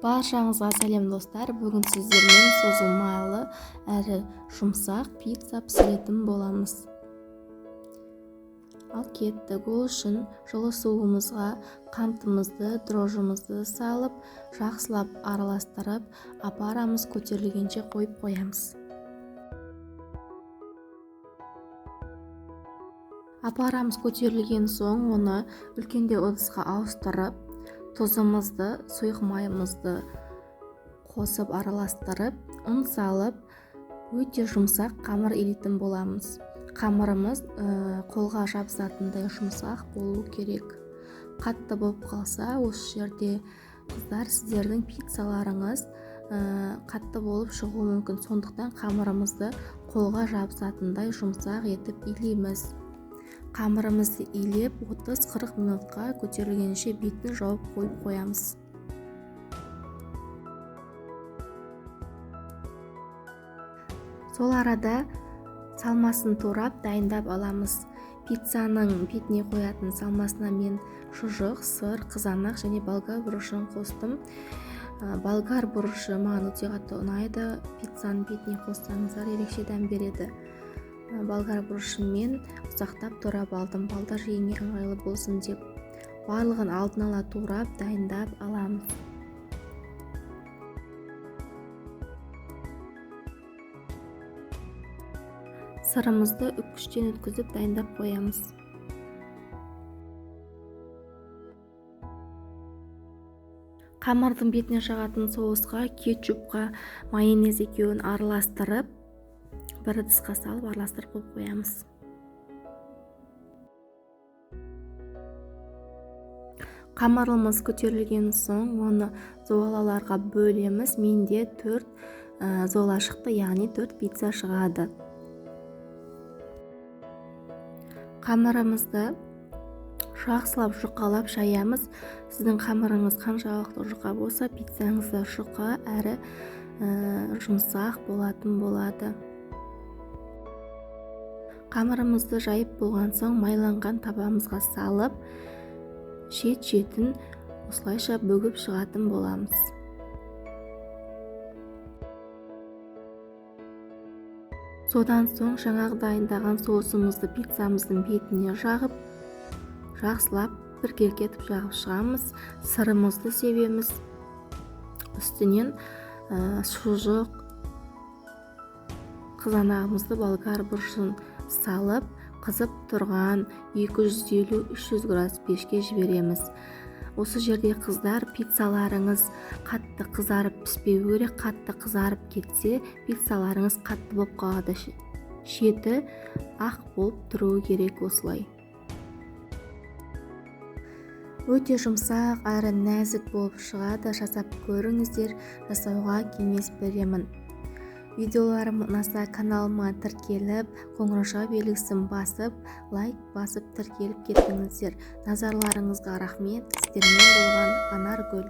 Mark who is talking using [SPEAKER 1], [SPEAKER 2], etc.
[SPEAKER 1] Баршаңызға сәлем достар. Бүгін сіздермен созылмалы әрі жұмсақ пицца пісіретін боламыз. Ал кеттік. Ол үшін жылы суымызға қантымызды, дрожжымызды салып, жақсылап араластырып, апарамыз көтерілгенше қойып қоямыз. Апарамыз көтерілген соң оны үлкенде ыдысқа ауыстырып, тұзымызды, сұйық майымызды қосып араластырып, ұн салып, өте жұмсақ қамыр илейтін боламыз. Қамырымыз қолға жабысатындай жұмсақ болу керек. Қатты болып қалса, осы жерде қыздар, сіздердің пиццаларыңыз қатты болып шығуы мүмкін. Сондықтан қамырымызды қолға жабысатындай жұмсақ етіп илейміз. Қамырымызды илеп 30-40 минутқа көтерілгенше бетін жауып қойып қоямыз. Сол арада салмасын турап дайындап аламыз. Пиццаның бетіне қоятын салмасына мен шұжық, сыр, қызанақ және болгар бұрышын қостым. Болгар бұрышы маған өте қатты ұнайды. Пиццаның бетіне қоссаңыздар ерекше дәм береді. Болгар бұрышымен ұсақтап турап алдым, балдар жеуіне ыңғайлы болсын деп. Барлығын алдын ала турап дайындап аламыз. Сырымызды үккіштен өткізіп дайындап қоямыз. Қамырдың бетіне жағатын соусқа кетчупқа майонез екеуін араластырып, бір ыдысқа салып араластырып қоямыз. Қамырымыз көтерілген соң оны зуалаларға бөлеміз. Менде 4 зуала шықты, яғни 4 пицца шығады. Қамырымызды жақсылап жұқалап шаямыз. Сіздің қамырыңыз қаншалықты жұқа болса, пиццаңыз да жұқа әрі жұмсақ болатын болады. Қамырымызды жайып болған соң майланған табамызға салып, шет-шетін осылайша бөгіп шығатын боламыз. Содан соң жаңағы дайындаған соусымызды пиццамыздың бетіне жағып, жақсылап біркелкетіп жағып шығамыз. Сырымызды себеміз. Үстінен шұжық, қызанағымызды, болгар бұрышын салып, қызып тұрған 250-300 градус пешке жібереміз. Осы жерде қыздар, пиццаларыңыз қатты қызарып піспеу керек. Қатты қызарып кетсе, пиццаларыңыз қатты болып қалады. Шеті ақ болып тұруы керек осылай. Өте жұмсақ әрі нәзік болып шығады. Жасап көріңіздер, жасауға кеңес беремін. Видеоларым ұнаса каналыма тіркеліп, қоңырау белгісін басып, лайк басып тіркеліп кетіңіздер. Назарларыңызға рахмет. Сіздермен болған Анаргүл.